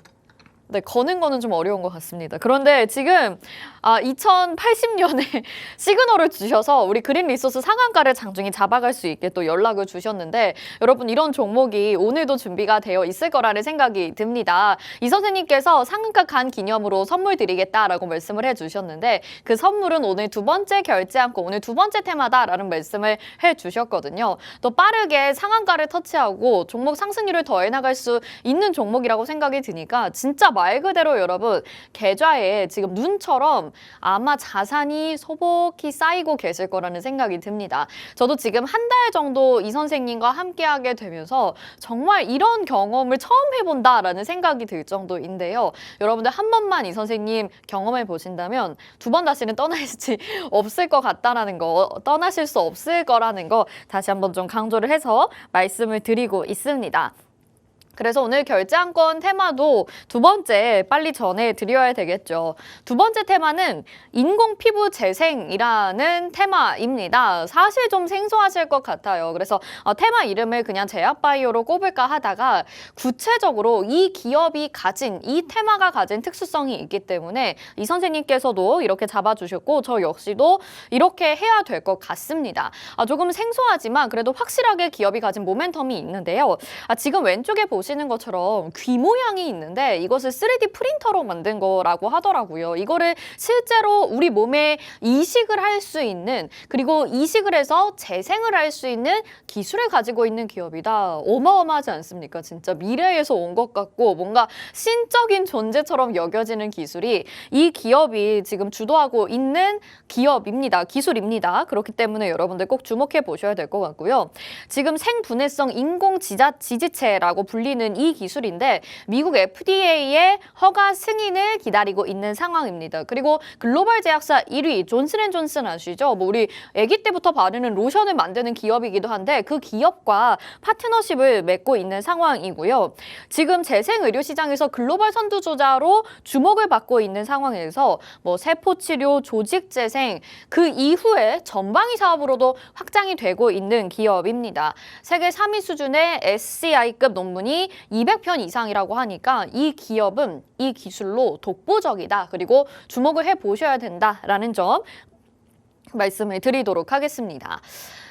네, 거는 거는 좀 어려운 것 같습니다. 그런데 지금 2080년에 시그널을 주셔서 우리 그린 리소스 상한가를 장중에 잡아갈 수 있게 또 연락을 주셨는데, 여러분 이런 종목이 오늘도 준비가 되어 있을 거라는 생각이 듭니다. 이 선생님께서 상한가 간 기념으로 선물 드리겠다라고 말씀을 해주셨는데, 그 선물은 오늘 두 번째 결제안건, 오늘 두 번째 테마다라는 말씀을 해주셨거든요. 또 빠르게 상한가를 터치하고 종목 상승률을 더해나갈 수 있는 종목이라고 생각이 드니까 진짜 말 그대로 여러분 계좌에 지금 눈처럼 아마 자산이 소복히 쌓이고 계실 거라는 생각이 듭니다. 저도 지금 한 달 정도 이 선생님과 함께하게 되면서 정말 이런 경험을 처음 해본다라는 생각이 들 정도인데요. 여러분들 한 번만 이 선생님 경험해 보신다면 두 번 다시는 떠나실 수 없을 거라는 거 다시 한번 좀 강조를 해서 말씀을 드리고 있습니다. 그래서 오늘 결제안건 테마도 두 번째 빨리 전해드려야 되겠죠. 두 번째 테마는 인공 피부 재생이라는 테마입니다. 사실 좀 생소하실 것 같아요. 그래서 테마 이름을 그냥 제약바이오로 꼽을까 하다가 구체적으로 이 기업이 가진, 이 테마가 가진 특수성이 있기 때문에 이 선생님께서도 이렇게 잡아주셨고 저 역시도 이렇게 해야 될 것 같습니다. 조금 생소하지만 그래도 확실하게 기업이 가진 모멘텀이 있는데요. 지금 왼쪽에 보시면 보시는 것처럼 귀 모양이 있는데 이것을 3D 프린터로 만든 거라고 하더라고요. 이거를 실제로 우리 몸에 이식을 할 수 있는, 그리고 이식을 해서 재생을 할 수 있는 기술을 가지고 있는 기업이다. 어마어마하지 않습니까? 진짜 미래에서 온 것 같고 뭔가 신적인 존재처럼 여겨지는 기술이 이 기업이 지금 주도하고 있는 기업입니다. 기술입니다. 그렇기 때문에 여러분들 꼭 주목해 보셔야 될 것 같고요. 지금 생분해성 인공지지체라고 불리는 이 기술인데 미국 FDA의 허가 승인을 기다리고 있는 상황입니다. 그리고 글로벌 제약사 1위 존슨앤존슨 아시죠? 뭐 우리 아기 때부터 바르는 로션을 만드는 기업이기도 한데 그 기업과 파트너십을 맺고 있는 상황이고요. 지금 재생의료 시장에서 글로벌 선두주자로 주목을 받고 있는 상황에서 뭐 세포치료, 조직재생 그 이후에 전방위 사업으로도 확장이 되고 있는 기업입니다. 세계 3위 수준의 SCI급 논문이 200편 이상이라고 하니까 이 기업은 이 기술로 독보적이다. 그리고 주목을 해보셔야 된다라는 점 말씀을 드리도록 하겠습니다.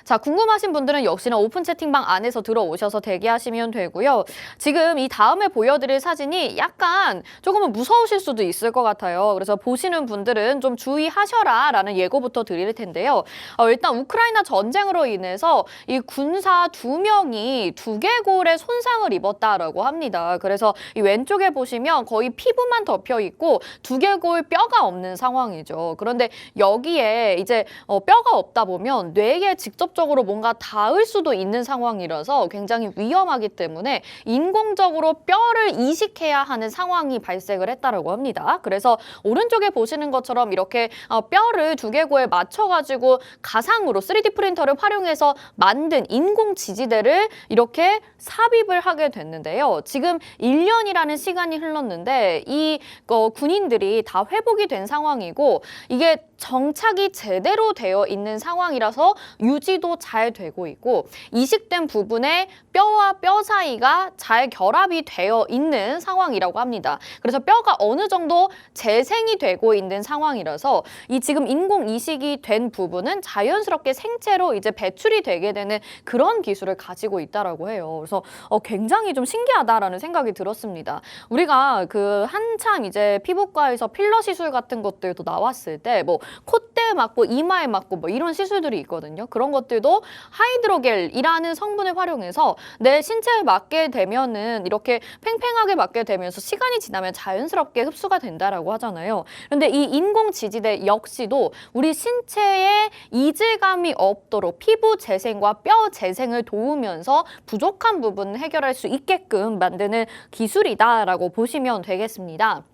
자, 궁금하신 분들은 역시나 오픈 채팅방 안에서 들어오셔서 대기하시면 되고요. 지금 이 다음에 보여드릴 사진이 약간 조금은 무서우실 수도 있을 것 같아요. 그래서 보시는 분들은 좀 주의하셔라 라는 예고부터 드릴 텐데요. 일단 우크라이나 전쟁으로 인해서 이 군사 2명이 두개골에 손상을 입었다라고 합니다. 그래서 이 왼쪽에 보시면 거의 피부만 덮여 있고 두개골 뼈가 없는 상황이죠. 그런데 여기에 이제 뼈가 없다 보면 뇌에 직접적으로 뭔가 닿을 수도 있는 상황이라서 굉장히 위험하기 때문에 인공적으로 뼈를 이식해야 하는 상황이 발생을 했다고 합니다. 그래서 오른쪽에 보시는 것처럼 이렇게 뼈를 두개골에 맞춰가지고 가상으로 3D 프린터를 활용해서 만든 인공 지지대를 이렇게 삽입을 하게 됐는데요. 지금 1년이라는 시간이 흘렀는데 이 군인들이 다 회복이 된 상황이고 이게 정착이 제대로 되어 있는 상황이라서 유지도 잘 되고 있고 이식된 부분에 뼈와 뼈 사이가 잘 결합이 되어 있는 상황이라고 합니다. 그래서 뼈가 어느 정도 재생이 되고 있는 상황이라서 이 지금 인공 이식이 된 부분은 자연스럽게 생체로 이제 배출이 되게 되는 그런 기술을 가지고 있다라고 해요. 그래서 굉장히 좀 신기하다라는 생각이 들었습니다. 우리가 그 한참 이제 피부과에서 필러 시술 같은 것들도 나왔을 때 뭐 콧대에 맞고 이마에 맞고 뭐 이런 시술들이 있거든요. 그런 것들도 하이드로겔이라는 성분을 활용해서 내 신체에 맞게 되면은 이렇게 팽팽하게 맞게 되면서 시간이 지나면 자연스럽게 흡수가 된다라고 하잖아요. 그런데 이 인공 지지대 역시도 우리 신체에 이질감이 없도록 피부 재생과 뼈 재생을 도우면서 부족한 부분을 해결할 수 있게끔 만드는 기술이다라고 보시면 되겠습니다.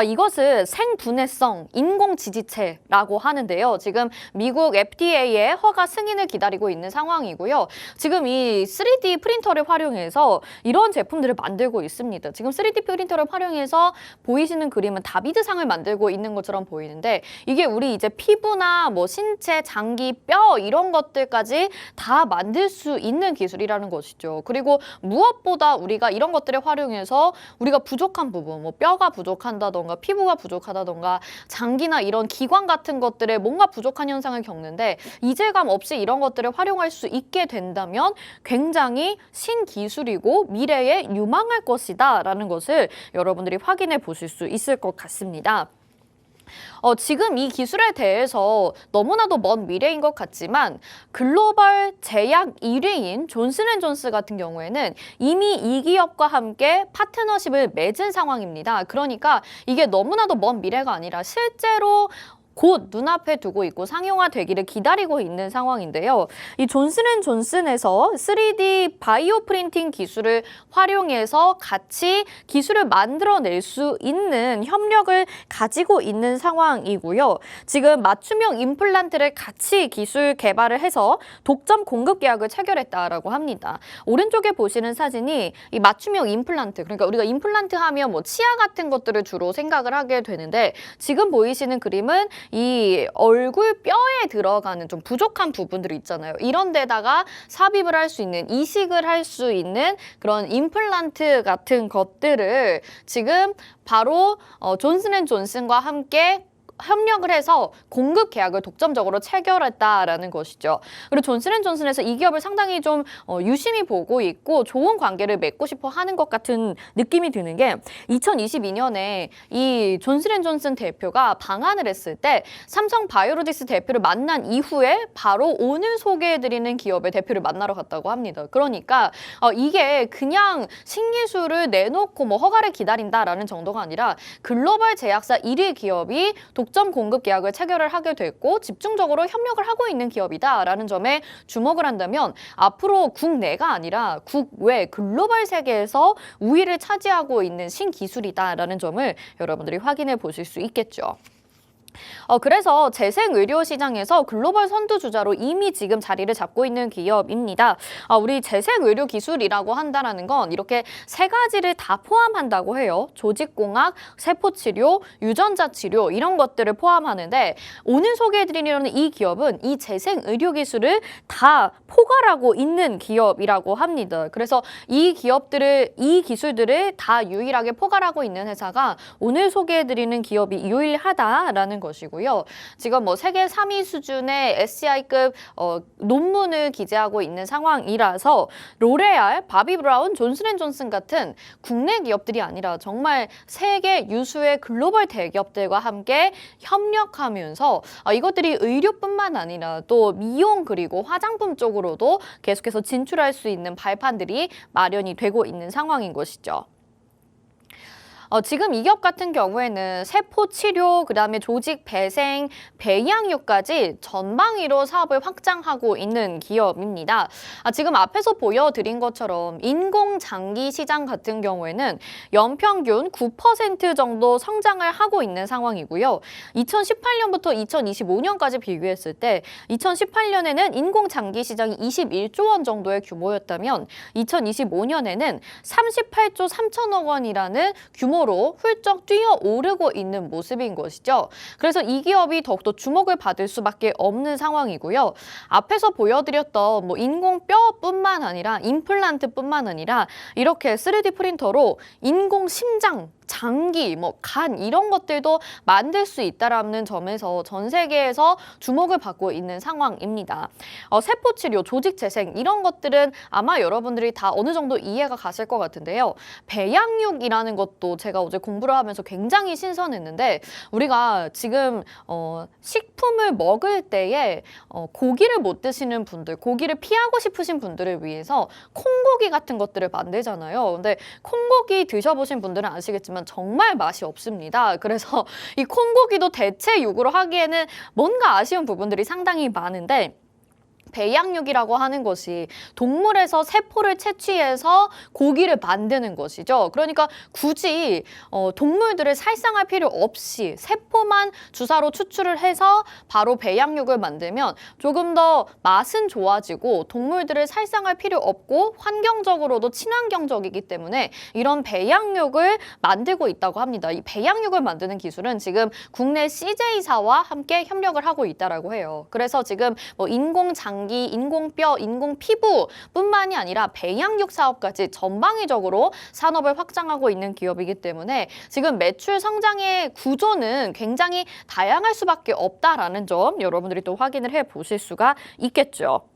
이것을 생분해성 인공지지체라고 하는데요. 지금 미국 FDA의 허가 승인을 기다리고 있는 상황이고요. 지금 이 3D 프린터를 활용해서 이런 제품들을 만들고 있습니다. 지금 3D 프린터를 활용해서 보이시는 그림은 다비드상을 만들고 있는 것처럼 보이는데 이게 우리 이제 피부나 뭐 신체, 장기, 뼈 이런 것들까지 다 만들 수 있는 기술이라는 것이죠. 그리고 무엇보다 우리가 이런 것들을 활용해서 우리가 부족한 부분, 뭐 뼈가 부족한다던가 피부가 부족하다던가 장기나 이런 기관 같은 것들에 뭔가 부족한 현상을 겪는데 이질감 없이 이런 것들을 활용할 수 있게 된다면 굉장히 신기술이고 미래에 유망할 것이다 라는 것을 여러분들이 확인해 보실 수 있을 것 같습니다. 지금 이 기술에 대해서 너무나도 먼 미래인 것 같지만 글로벌 제약 1위인 존슨앤존슨 같은 경우에는 이미 이 기업과 함께 파트너십을 맺은 상황입니다. 그러니까 이게 너무나도 먼 미래가 아니라 실제로 곧 눈앞에 두고 있고 상용화되기를 기다리고 있는 상황인데요. 이 존슨앤존슨에서 3D 바이오 프린팅 기술을 활용해서 같이 기술을 만들어낼 수 있는 협력을 가지고 있는 상황이고요. 지금 맞춤형 임플란트를 같이 기술 개발을 해서 독점 공급 계약을 체결했다라고 합니다. 오른쪽에 보시는 사진이 이 맞춤형 임플란트, 그러니까 우리가 임플란트 하면 뭐 치아 같은 것들을 주로 생각을 하게 되는데 지금 보이시는 그림은 이 얼굴 뼈에 들어가는 좀 부족한 부분들이 있잖아요. 이런 데다가 삽입을 할 수 있는, 이식을 할 수 있는 그런 임플란트 같은 것들을 지금 바로 존슨앤존슨과 함께 협력을 해서 공급 계약을 독점적으로 체결했다라는 것이죠. 그리고 존슨앤존슨에서 이 기업을 상당히 좀 유심히 보고 있고 좋은 관계를 맺고 싶어 하는 것 같은 느낌이 드는 게 2022년에 이 존슨앤존슨 대표가 방한을 했을 때 삼성 바이오로직스 대표를 만난 이후에 바로 오늘 소개해드리는 기업의 대표를 만나러 갔다고 합니다. 그러니까 이게 그냥 신기술을 내놓고 뭐 허가를 기다린다라는 정도가 아니라 글로벌 제약사 1위 기업이 독점 공급 계약을 체결을 하게 됐고 집중적으로 협력을 하고 있는 기업이다라는 점에 주목을 한다면 앞으로 국내가 아니라 국외 글로벌 세계에서 우위를 차지하고 있는 신기술이다라는 점을 여러분들이 확인해 보실 수 있겠죠. 그래서 재생의료 시장에서 글로벌 선두주자로 이미 지금 자리를 잡고 있는 기업입니다. 우리 재생의료 기술이라고 한다는 건 이렇게 세 가지를 다 포함한다고 해요. 조직공학, 세포치료, 유전자치료 이런 것들을 포함하는데 오늘 소개해드리려는 이 기업은 이 재생의료 기술을 다 포괄하고 있는 기업이라고 합니다. 그래서 이 기술들을 다 유일하게 포괄하고 있는 회사가 오늘 소개해드리는 기업이 유일하다라는 것이고요. 지금 뭐 세계 3위 수준의 SCI급 논문을 기재하고 있는 상황이라서 로레알, 바비브라운, 존슨앤존슨 같은 국내 기업들이 아니라 정말 세계 유수의 글로벌 대기업들과 함께 협력하면서 이것들이 의료뿐만 아니라 또 미용 그리고 화장품 쪽으로도 계속해서 진출할 수 있는 발판들이 마련이 되고 있는 상황인 것이죠. 지금 이 기업 같은 경우에는 세포 치료, 그다음에 조직 배생, 배양육까지 전방위로 사업을 확장하고 있는 기업입니다. 지금 앞에서 보여드린 것처럼 인공장기 시장 같은 경우에는 연평균 9% 정도 성장을 하고 있는 상황이고요. 2018년부터 2025년까지 비교했을 때 2018년에는 인공장기 시장이 21조 원 정도의 규모였다면 2025년에는 38조 3천억 원이라는 규모로 훌쩍 뛰어오르고 있는 모습인 것이죠. 그래서 이 기업이 더욱더 주목을 받을 수밖에 없는 상황이고요. 앞에서 보여드렸던 뭐 인공뼈뿐만 아니라 임플란트뿐만 아니라 이렇게 3D 프린터로 인공 심장, 장기, 뭐 간 이런 것들도 만들 수 있다라는 점에서 전 세계에서 주목을 받고 있는 상황입니다. 세포치료, 조직재생 이런 것들은 아마 여러분들이 다 어느 정도 이해가 가실 것 같은데요. 배양육이라는 것도 제가 어제 공부를 하면서 굉장히 신선했는데 우리가 지금 식품을 먹을 때에 고기를 못 드시는 분들, 고기를 피하고 싶으신 분들을 위해서 콩고기 같은 것들을 만들잖아요. 근데 콩고기 드셔보신 분들은 아시겠지만 정말 맛이 없습니다. 그래서 이 콩고기도 대체육으로 하기에는 뭔가 아쉬운 부분들이 상당히 많은데 배양육이라고 하는 것이 동물에서 세포를 채취해서 고기를 만드는 것이죠. 그러니까 굳이 동물들을 살상할 필요 없이 세포만 주사로 추출을 해서 바로 배양육을 만들면 조금 더 맛은 좋아지고 동물들을 살상할 필요 없고 환경적으로도 친환경적이기 때문에 이런 배양육을 만들고 있다고 합니다. 이 배양육을 만드는 기술은 지금 국내 CJ사와 함께 협력을 하고 있다고 해요. 그래서 지금 뭐 인공장기, 인공뼈, 인공피부뿐만이 아니라 배양육 사업까지 전방위적으로 산업을 확장하고 있는 기업이기 때문에 지금 매출 성장의 구조는 굉장히 다양할 수밖에 없다라는 점 여러분들이 또 확인을 해 보실 수가 있겠죠.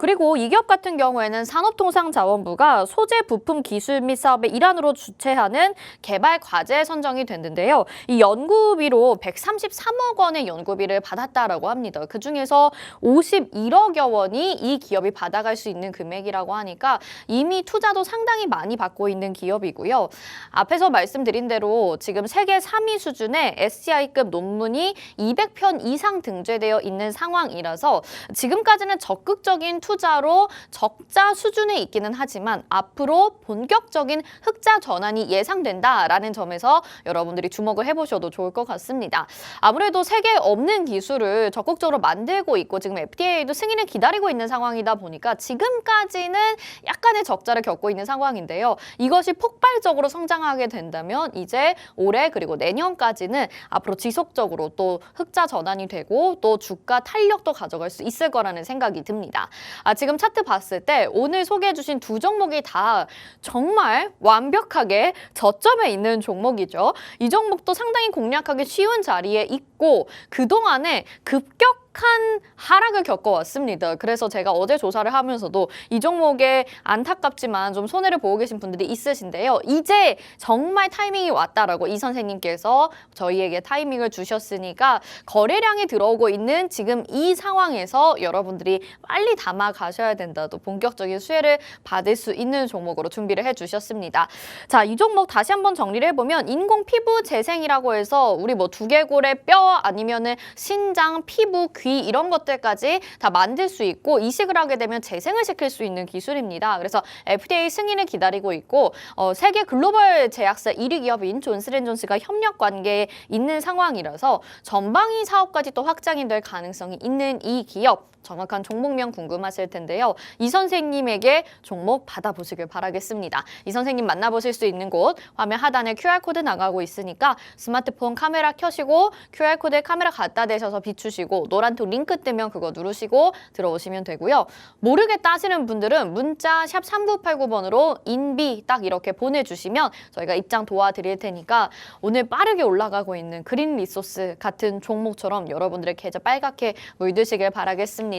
그리고 이 기업 같은 경우에는 산업통상자원부가 소재 부품 기술 및 사업의 일환으로 주최하는 개발 과제 선정이 됐는데요. 이 연구비로 133억 원의 연구비를 받았다라고 합니다. 그중에서 51억여 원이 이 기업이 받아갈 수 있는 금액이라고 하니까 이미 투자도 상당히 많이 받고 있는 기업이고요. 앞에서 말씀드린 대로 지금 세계 3위 수준의 SCI급 논문이 200편 이상 등재되어 있는 상황이라서 지금까지는 적극적인 투자로 적자 수준에 있기는 하지만 앞으로 본격적인 흑자 전환이 예상된다라는 점에서 여러분들이 주목을 해보셔도 좋을 것 같습니다. 아무래도 세계에 없는 기술을 적극적으로 만들고 있고 지금 FDA도 승인을 기다리고 있는 상황이다 보니까 지금까지는 약간의 적자를 겪고 있는 상황인데요. 이것이 폭발적으로 성장하게 된다면 이제 올해 그리고 내년까지는 앞으로 지속적으로 또 흑자 전환이 되고 또 주가 탄력도 가져갈 수 있을 거라는 생각이 듭니다. 지금 차트 봤을 때 오늘 소개해주신 두 종목이 다 정말 완벽하게 저점에 있는 종목이죠. 이 종목도 상당히 공략하기 쉬운 자리에 있고 그동안에 급격한 하락을 겪어왔습니다. 그래서 제가 어제 조사를 하면서도 이 종목에 안타깝지만 좀 손해를 보고 계신 분들이 있으신데요. 이제 정말 타이밍이 왔다라고 이 선생님께서 저희에게 타이밍을 주셨으니까 거래량이 들어오고 있는 지금 이 상황에서 여러분들이 빨리 담아 가셔야 된다. 또 본격적인 수혜를 받을 수 있는 종목으로 준비를 해주셨습니다. 자, 이 종목 다시 한번 정리를 해보면 인공 피부 재생이라고 해서 우리 뭐 두개골의 뼈 아니면은 신장, 피부, 귀 이런 것들까지 다 만들 수 있고 이식을 하게 되면 재생을 시킬 수 있는 기술입니다. 그래서 FDA 승인을 기다리고 있고 세계 글로벌 제약사 1위 기업인 존슨앤존슨과 협력 관계에 있는 상황이라서 전방위 사업까지 또 확장이 될 가능성이 있는 이 기업 정확한 종목명 궁금하실 텐데요. 이 선생님에게 종목 받아보시길 바라겠습니다. 이 선생님 만나보실 수 있는 곳 화면 하단에 QR코드 나가고 있으니까 스마트폰 카메라 켜시고 QR코드에 카메라 갖다 대셔서 비추시고 노란톡 링크 뜨면 그거 누르시고 들어오시면 되고요. 모르겠다 하시는 분들은 문자 샵 3989번으로 인비 딱 이렇게 보내주시면 저희가 입장 도와드릴 테니까 오늘 빠르게 올라가고 있는 그린 리소스 같은 종목처럼 여러분들의 계좌 빨갛게 물드시길 바라겠습니다.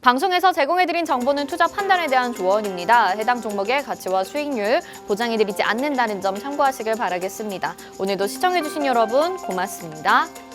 방송에서 제공해드린 정보는 투자 판단에 대한 조언입니다. 해당 종목의 가치와 수익률 보장해드리지 않는다는 점 참고하시길 바라겠습니다. 오늘도 시청해주신 여러분 고맙습니다.